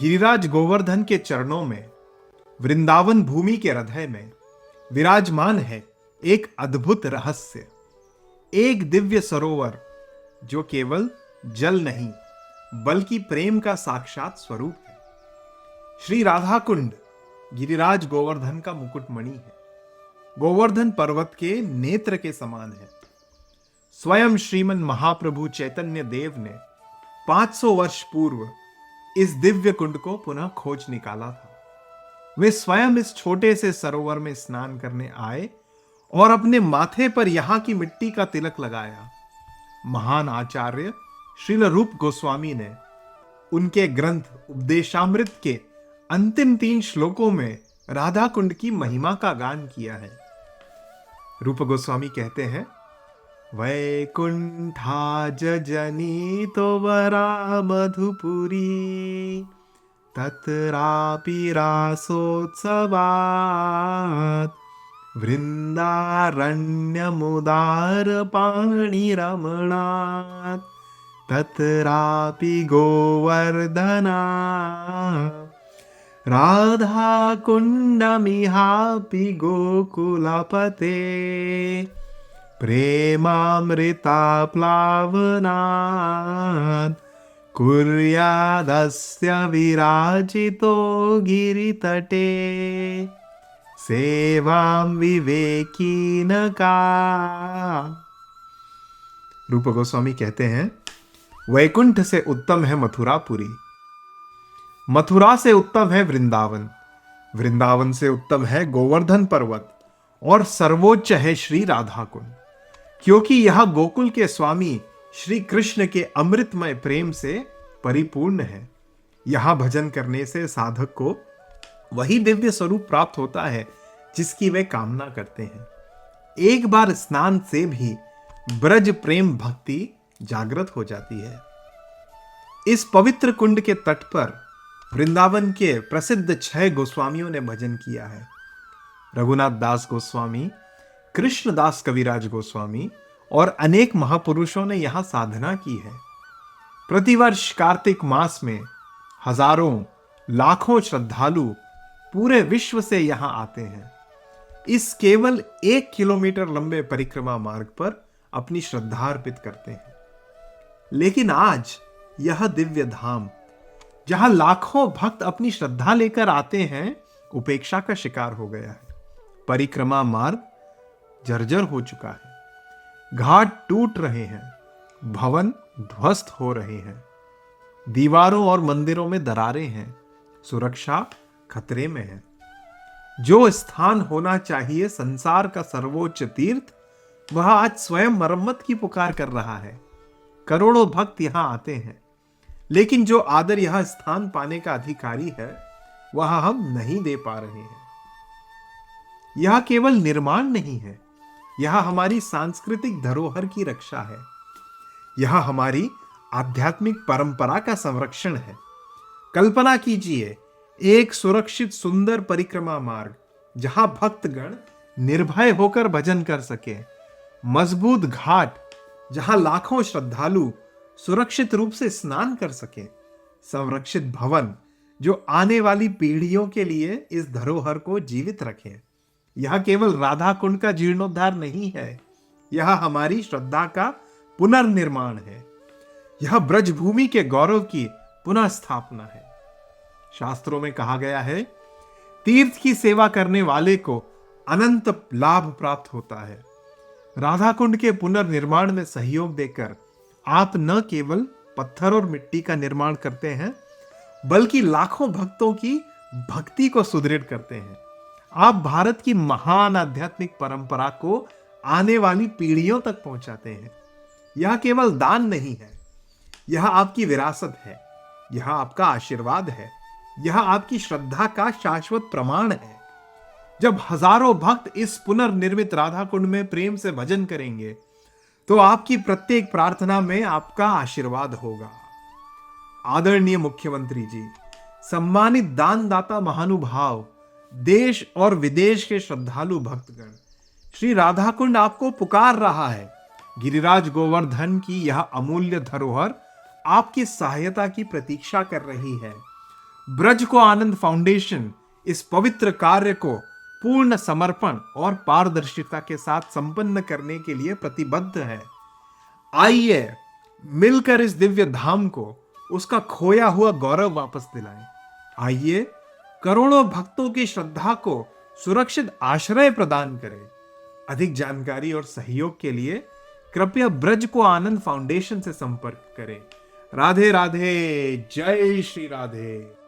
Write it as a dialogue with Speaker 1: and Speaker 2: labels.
Speaker 1: गिरिराज गोवर्धन के चरणों में, वृंदावन भूमि के हृदय में विराजमान है एक अद्भुत रहस्य, एक दिव्य सरोवर जो केवल जल नहीं बल्कि प्रेम का साक्षात स्वरूप है। श्री राधा कुंड गिरिराज गोवर्धन का मुकुटमणि है, गोवर्धन पर्वत के नेत्र के समान है। स्वयं श्रीमन महाप्रभु चैतन्य देव ने 500 वर्ष पूर्व इस दिव्य कुंड को पुनः खोज निकाला था। वे स्वयं इस छोटे से सरोवर में स्नान करने आए और अपने माथे पर यहां की मिट्टी का तिलक लगाया। महान आचार्य श्रील रूप गोस्वामी ने उनके ग्रंथ उपदेशामृत के अंतिम 3 श्लोकों में राधा कुंड की महिमा का गान किया है। रूप गोस्वामी कहते हैं, वैकुंठा जजनी तो वरा मधुपुरी तत्रापि रासोत्सवात् वृंदारण्यमुदार पाणिरमणात् तत्रापि गोवर्धना राधा कुंडमिहापि गोकुलपते प्रेमामृता प्लावनात् कुर्यादस्य विराजितो गिरितटे सेवां विवेकीन का। रूप गोस्वामी कहते हैं, वैकुंठ से उत्तम है मथुरापुरी, मथुरा से उत्तम है वृंदावन, वृंदावन से उत्तम है गोवर्धन पर्वत और सर्वोच्च है श्री राधा कुंड, क्योंकि यह गोकुल के स्वामी श्री कृष्ण के अमृतमय प्रेम से परिपूर्ण है। यहां भजन करने से साधक को वही दिव्य स्वरूप प्राप्त होता है जिसकी वे कामना करते हैं। एक बार स्नान से भी ब्रज प्रेम भक्ति जागृत हो जाती है। इस पवित्र कुंड के तट पर वृंदावन के प्रसिद्ध 6 गोस्वामियों ने भजन किया है। रघुनाथ दास गोस्वामी, कृष्णदास कविराज गोस्वामी और अनेक महापुरुषों ने यहां साधना की है। प्रतिवर्ष कार्तिक मास में हजारों लाखों श्रद्धालु पूरे विश्व से यहां आते हैं। इस केवल 1 किलोमीटर लंबे परिक्रमा मार्ग पर अपनी श्रद्धा अर्पित करते हैं। लेकिन आज यह दिव्य धाम, जहां लाखों भक्त अपनी श्रद्धा लेकर आते हैं, उपेक्षा का शिकार हो गया है। परिक्रमा मार्ग जर्जर हो चुका है, घाट टूट रहे हैं, भवन ध्वस्त हो रहे हैं, दीवारों और मंदिरों में दरारें हैं, सुरक्षा खतरे में है। जो स्थान होना चाहिए संसार का सर्वोच्च तीर्थ, वह आज स्वयं मरम्मत की पुकार कर रहा है। करोड़ों भक्त यहां आते हैं, लेकिन जो आदर यह स्थान पाने का अधिकारी है, वह हम नहीं दे पा रहे हैं। यह केवल निर्माण नहीं है, यह हमारी सांस्कृतिक धरोहर की रक्षा है। यह हमारी आध्यात्मिक परंपरा का संरक्षण है। कल्पना कीजिए, एक सुरक्षित सुंदर परिक्रमा मार्ग जहां भक्तगण निर्भय होकर भजन कर सके, मजबूत घाट जहां लाखों श्रद्धालु सुरक्षित रूप से स्नान कर सके, संरक्षित भवन जो आने वाली पीढ़ियों के लिए इस धरोहर को जीवित रखे। यह केवल राधा कुंड का जीर्णोद्धार नहीं है, यह हमारी श्रद्धा का पुनर्निर्माण है। यह ब्रजभूमि के गौरव की पुनः स्थापना है। शास्त्रों में कहा गया है, तीर्थ की सेवा करने वाले को अनंत लाभ प्राप्त होता है। राधा कुंड के पुनर्निर्माण में सहयोग देकर आप न केवल पत्थर और मिट्टी का निर्माण करते हैं, बल्कि लाखों भक्तों की भक्ति को सुदृढ़ करते हैं। आप भारत की महान आध्यात्मिक परंपरा को आने वाली पीढ़ियों तक पहुंचाते हैं। यह केवल दान नहीं है, यह आपकी विरासत है, यह आपका आशीर्वाद है, यह आपकी श्रद्धा का शाश्वत प्रमाण है। जब हजारों भक्त इस पुनर्निर्मित राधा कुंड में प्रेम से भजन करेंगे, तो आपकी प्रत्येक प्रार्थना में आपका आशीर्वाद होगा। आदरणीय मुख्यमंत्री जी, सम्मानित दानदाता महानुभाव, देश और विदेश के श्रद्धालु भक्तगण, श्री राधा कुंड आपको पुकार रहा है। गिरिराज गोवर्धन की यह अमूल्य धरोहर आपकी सहायता की प्रतीक्षा कर रही है। ब्रज को आनंद फाउंडेशन इस पवित्र कार्य को पूर्ण समर्पण और पारदर्शिता के साथ संपन्न करने के लिए प्रतिबद्ध है। आइए मिलकर इस दिव्य धाम को उसका खोया हुआ गौरव वापस दिलाएं। आइए करोड़ों भक्तों की श्रद्धा को सुरक्षित आश्रय प्रदान करें। अधिक जानकारी और सहयोग के लिए कृपया ब्रज को आनंद फाउंडेशन से संपर्क करें। राधे राधे, जय श्री राधे।